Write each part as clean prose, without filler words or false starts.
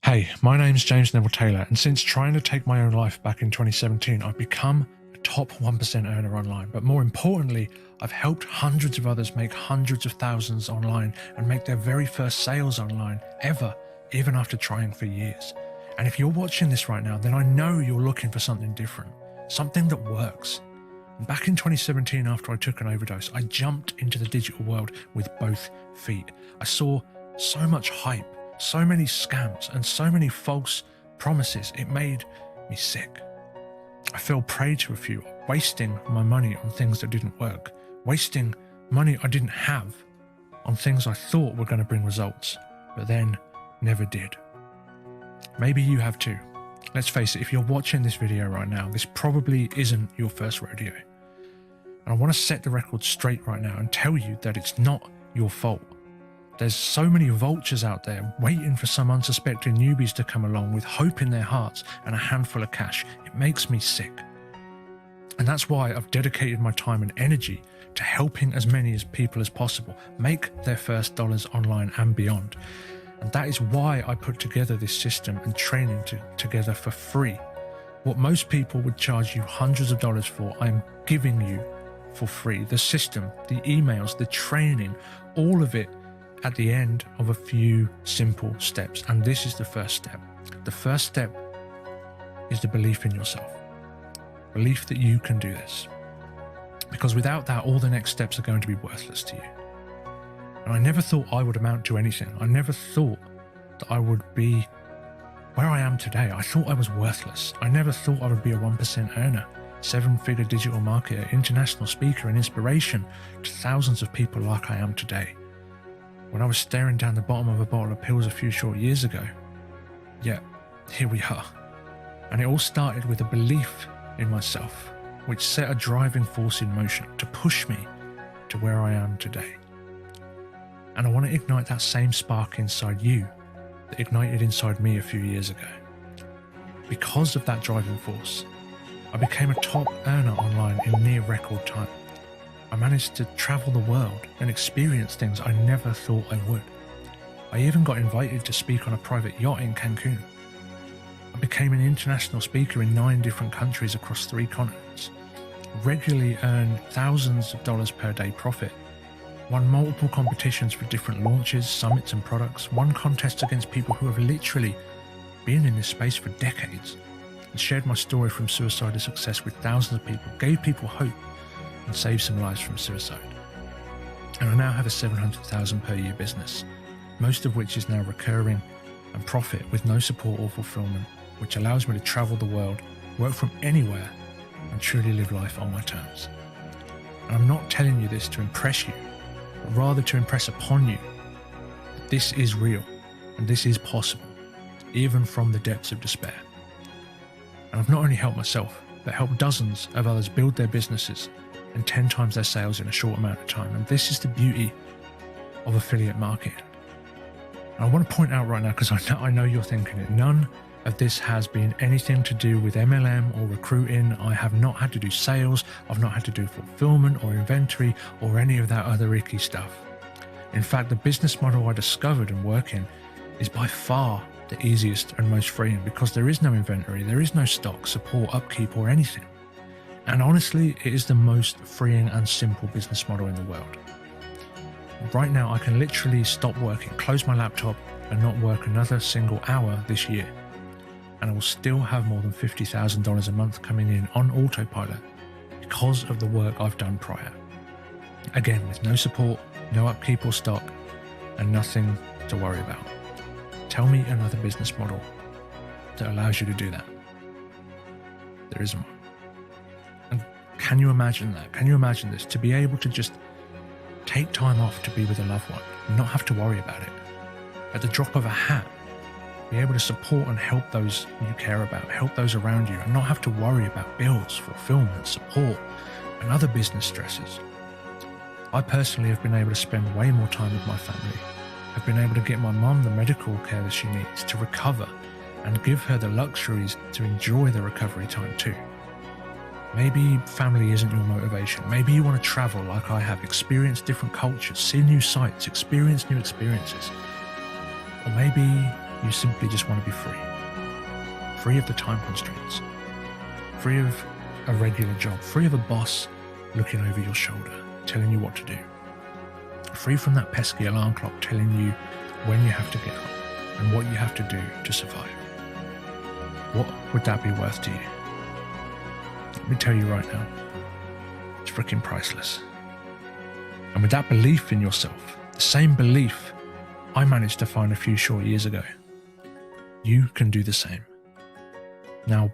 Hey, my name's James Neville Taylor, and since trying to take my own life back in 2017, I've become a top 1% earner online. But more importantly, I've helped hundreds of others make hundreds of thousands online and make their very first sales online ever, even after trying for years. And if you're watching this right now, then I know you're looking for something different, something that works. And back in 2017, after I took an overdose, I jumped into the digital world with both feet. I saw so much hype, so many scams, and so many false promises. It made me sick. I fell prey to a few, wasting my money on things that didn't work, wasting money I didn't have on things I thought were going to bring results, but then never did. Maybe you have too. Let's face it, if you're watching this video right now, this probably isn't your first rodeo. And I want to set the record straight right now and tell you that it's not your fault. There's so many vultures out there waiting for some unsuspecting newbies to come along with hope in their hearts and a handful of cash. It makes me sick. And that's why I've dedicated my time and energy to helping as many people as possible make their first dollars online and beyond. And that is why I put together this system and training together for free. What most people would charge you hundreds of dollars for, I'm giving you for free. The system, the emails, the training, all of it at the end of a few simple steps. And this is the first step. The first step is the belief in yourself. Belief that you can do this. Because without that, all the next steps are going to be worthless to you. And I never thought I would amount to anything. I never thought that I would be where I am today. I thought I was worthless. I never thought I would be a 1% earner, 7-figure digital marketer, international speaker, and inspiration to thousands of people like I am today. When I was staring down the bottom of a bottle of pills a few short years ago, yet here we are. And it all started with a belief in myself, which set a driving force in motion to push me to where I am today. And I want to ignite that same spark inside you that ignited inside me a few years ago. Because of that driving force, I became a top earner online in near record time. I managed to travel the world and experience things I never thought I would. I even got invited to speak on a private yacht in Cancun. I became an international speaker in 9 different countries across 3 continents, regularly earned thousands of dollars per day profit, won multiple competitions for different launches, summits and products, won contests against people who have literally been in this space for decades, and shared my story from suicide to success with thousands of people, gave people hope, and saved some lives from suicide. And I now have a $700,000 per year business, most of which is now recurring and profit with no support or fulfillment, which allows me to travel the world, work from anywhere, and truly live life on my terms. And I'm not telling you this to impress you, but rather to impress upon you that this is real and this is possible, even from the depths of despair. And I've not only helped myself, but helped dozens of others build their businesses and 10 times their sales in a short amount of time. And this is the beauty of affiliate marketing. And I want to point out right now, because I know you're thinking it, none of this has been anything to do with MLM or recruiting. I have not had to do sales. I've not had to do fulfillment or inventory or any of that other icky stuff. In fact, the business model I discovered and work in is by far the easiest and most freeing, because there is no inventory, there is no stock, support, upkeep, or anything. And honestly, it is the most freeing and simple business model in the world. Right now, I can literally stop working, close my laptop, and not work another single hour this year. And I will still have more than $50,000 a month coming in on autopilot because of the work I've done prior. Again, with no support, no upkeep or stock, and nothing to worry about. Tell me another business model that allows you to do that. There isn't one. And can you imagine that? Can you imagine this? To be able to just take time off to be with a loved one and not have to worry about it. At the drop of a hat, be able to support and help those you care about, help those around you, and not have to worry about bills, fulfillment, support, and other business stresses. I personally have been able to spend way more time with my family. I've been able to get my mum the medical care that she needs to recover and give her the luxuries to enjoy the recovery time too. Maybe family isn't your motivation. Maybe you want to travel like I have, experience different cultures, see new sights, experience new experiences. Or maybe You simply just want to be free. Free of the time constraints. Free of a regular job. Free of a boss looking over your shoulder, telling you what to do. Free from that pesky alarm clock telling you when you have to get up and what you have to do to survive. What would that be worth to you? Let me tell you right now, it's freaking priceless. And with that belief in yourself, the same belief I managed to find a few short years ago, you can do the same. Now,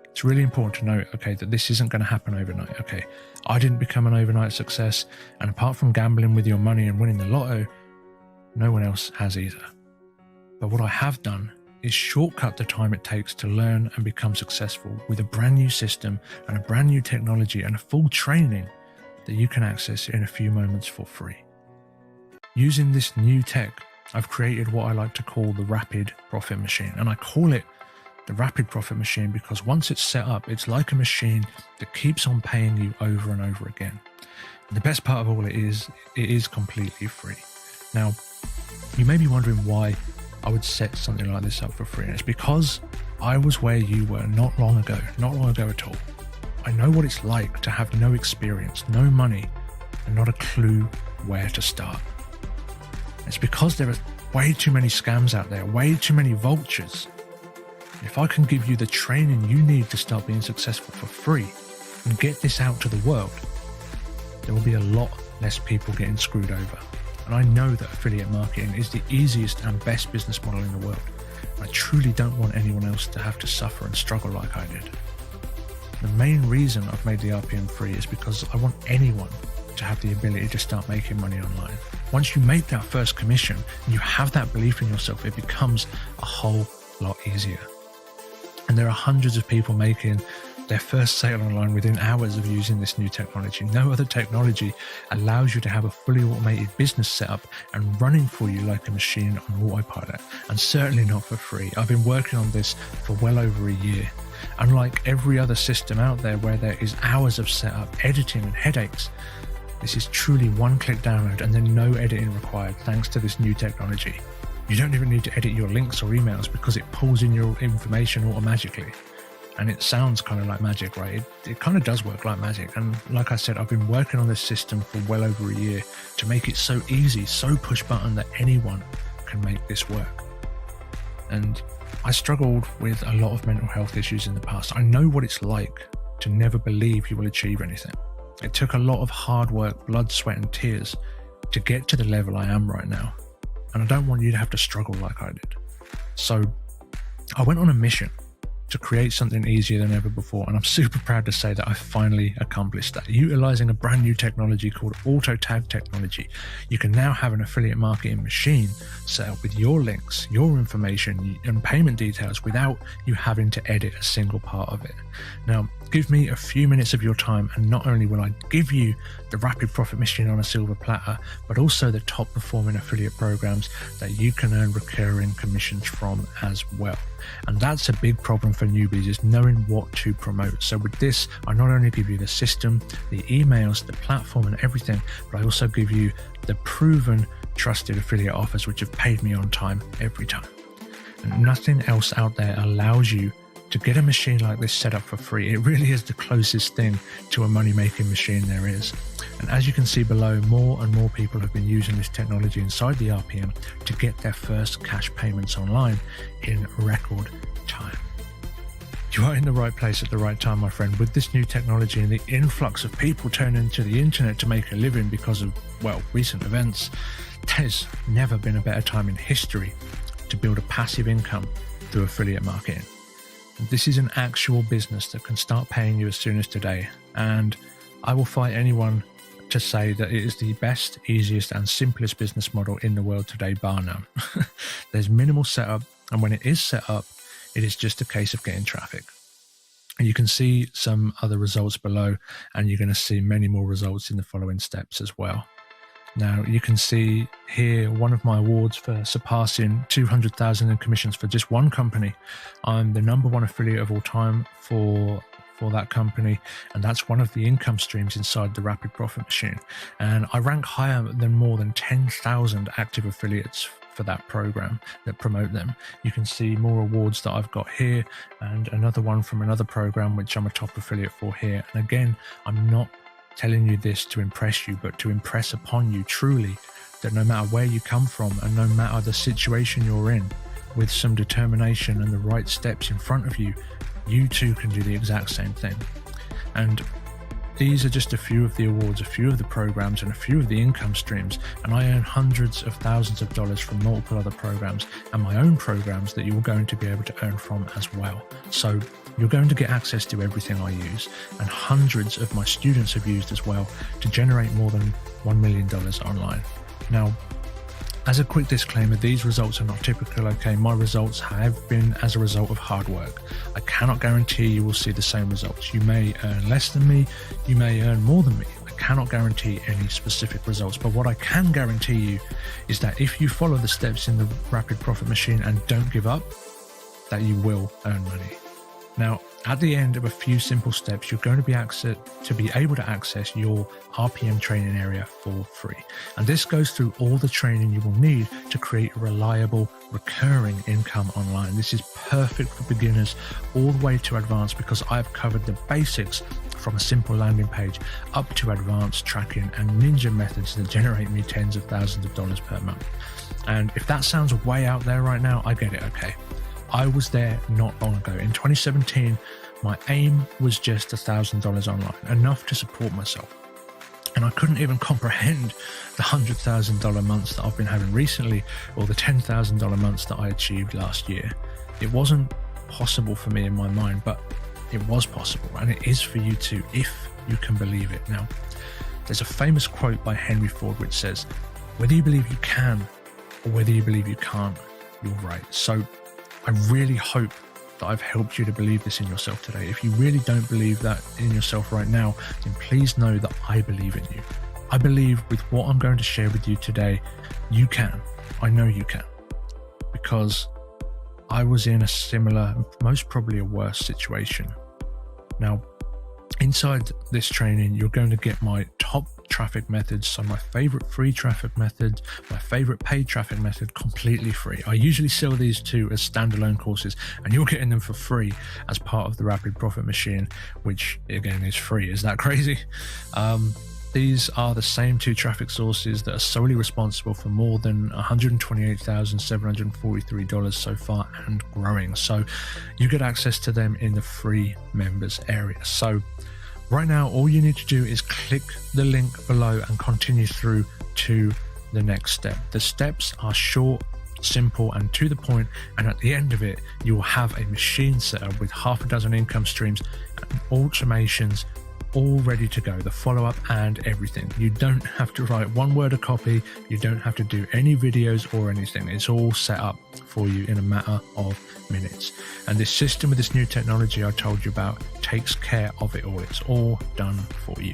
it's really important to note, okay, that this isn't going to happen overnight, okay? I didn't become an overnight success, and apart from gambling with your money and winning the lotto, no one else has either. But what I have done is shortcut the time it takes to learn and become successful with a brand new system and a brand new technology and a full training that you can access in a few moments for free. Using this new tech, I've created what I like to call the rapid profit machine, and I call it the rapid profit machine because once it's set up, it's like a machine that keeps on paying you over and over again. And the best part of all it is completely free. Now, you may be wondering why I would set something like this up for free. And it's because I was where you were not long ago at all. I know what it's like to have no experience, no money, and not a clue where to start. It's because there are way too many scams out there, way too many vultures. If I can give you the training you need to start being successful for free and get this out to the world, there will be a lot less people getting screwed over. And I know that affiliate marketing is the easiest and best business model in the world. I truly don't want anyone else to have to suffer and struggle like I did. The main reason I've made the RPM free is because I want anyone to have the ability to start making money online. Once you make that first commission and you have that belief in yourself, it becomes a whole lot easier. And there are hundreds of people making their first sale online within hours of using this new technology. No other technology allows you to have a fully automated business set up and running for you like a machine on autopilot, and certainly not for free. I've been working on this for well over a year. Unlike every other system out there where there is hours of setup, editing and headaches, this is truly one-click download and then no editing required thanks to this new technology. You don't even need to edit your links or emails because it pulls in your information automatically. And it sounds kind of like magic, right? It kind of does work like magic. And like I said, I've been working on this system for well over a year to make it so easy, so push button that anyone can make this work. And I struggled with a lot of mental health issues in the past. I know what it's like to never believe you will achieve anything. It took a lot of hard work, blood, sweat and tears to get to the level I am right now. And I don't want you to have to struggle like I did. So I went on a mission to create something easier than ever before. And I'm super proud to say that I finally accomplished that. Utilizing a brand new technology called auto tag technology, you can now have an affiliate marketing machine set up with your links, your information and payment details without you having to edit a single part of it. Now, give me a few minutes of your time and not only will I give you the rapid profit machine on a silver platter, but also the top performing affiliate programs that you can earn recurring commissions from as well. And that's a big problem for newbies, is knowing what to promote. So with this, I not only give you the system, the emails, the platform and everything, but I also give you the proven trusted affiliate offers which have paid me on time every time. And nothing else out there allows you to get a machine like this set up for free. It really is the closest thing to a money-making machine there is. And as you can see below, more and more people have been using this technology inside the RPM to get their first cash payments online in record time. You are in the right place at the right time, my friend. With this new technology and the influx of people turning to the internet to make a living because of, well, recent events, there's never been a better time in history to build a passive income through affiliate marketing. This is an actual business that can start paying you as soon as today, and I will fight anyone to say that it is the best, easiest and simplest business model in the world today, bar none. There's minimal setup, and when it is set up, it is just a case of getting traffic. And you can see some other results below, and you're going to see many more results in the following steps as well. Now, you can see here one of my awards for surpassing 200,000 in commissions for just one company. I'm the #1 affiliate of all time for that company, and that's one of the income streams inside the rapid profit machine. And I rank higher than more than 10,000 active affiliates for that program that promote them. You can see more awards that I've got here, and another one from another program which I'm a top affiliate for here. And again, I'm not telling you this to impress you, but to impress upon you truly that no matter where you come from and no matter the situation you're in, with some determination and the right steps in front of you, you too can do the exact same thing. And these are just a few of the awards, a few of the programs, and a few of the income streams. And I earn hundreds of thousands of dollars from multiple other programs and my own programs that you're going to be able to earn from as well. So you're going to get access to everything I use, and hundreds of my students have used as well to generate more than $1 million online. Now, as a quick disclaimer, these results are not typical, okay? My results have been as a result of hard work. I cannot guarantee you will see the same results. You may earn less than me, you may earn more than me. I cannot guarantee any specific results, but what I can guarantee you is that if you follow the steps in the Rapid Profit Machine and don't give up, that you will earn money. Now, at the end of a few simple steps, you're going to be able to access your RPM training area for free. And this goes through all the training you will need to create a reliable, recurring income online. This is perfect for beginners all the way to advanced, because I've covered the basics from a simple landing page up to advanced tracking and ninja methods that generate me tens of thousands of dollars per month. And if that sounds way out there right now, I get it, okay? I was there not long ago. In 2017, my aim was just $1,000 online, enough to support myself. And I couldn't even comprehend the $100,000 months that I've been having recently, or the $10,000 months that I achieved last year. It wasn't possible for me in my mind, but it was possible, and it is for you too, if you can believe it. Now, there's a famous quote by Henry Ford which says, "Whether you believe you can or whether you believe you can't, you're right." So I really hope that I've helped you to believe this in yourself today. If you really don't believe that in yourself right now, then please know that I believe in you. I believe with what I'm going to share with you today, you can. I know you can. Because I was in a similar, most probably a worse situation. Now, inside this training, you're going to get my top traffic methods, so my favorite free traffic method, my favorite paid traffic method, completely free. I usually sell these two as standalone courses, and you're getting them for free as part of the Rapid Profit Machine, which again is free. Is that crazy? These are the same two traffic sources that are solely responsible for more than $128,743 so far and growing. So you get access to them in the free members area. So right now, all you need to do is click the link below and continue through to the next step. The steps are short, simple, and to the point, and at the end of it, you will have a machine set up with half a dozen income streams and automations all ready to go, the follow-up and everything. You don't have to write one word of copy, you don't have to do any videos or anything. It's all set up for you in a matter of minutes. And this system with this new technology I told you about takes care of it all. It's all done for you.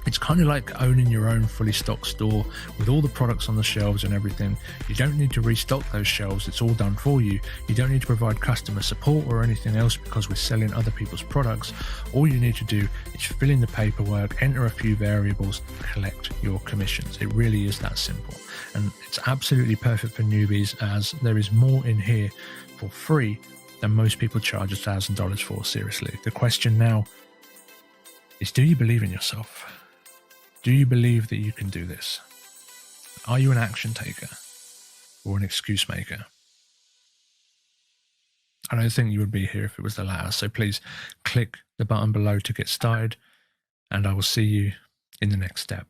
It's kind of like owning your own fully stocked store with all the products on the shelves and everything. You don't need to restock those shelves. It's all done for you. You don't need to provide customer support or anything else because we're selling other people's products. All you need to do is fill in the paperwork, enter a few variables, collect your commissions. It really is that simple. And it's absolutely perfect for newbies, as there is more in here for free than most people charge $1,000 for, seriously. The question now is, do you believe in yourself? Do you believe that you can do this? Are you an action taker or an excuse maker? I don't think you would be here if it was the latter. So please click the button below to get started, and I will see you in the next step.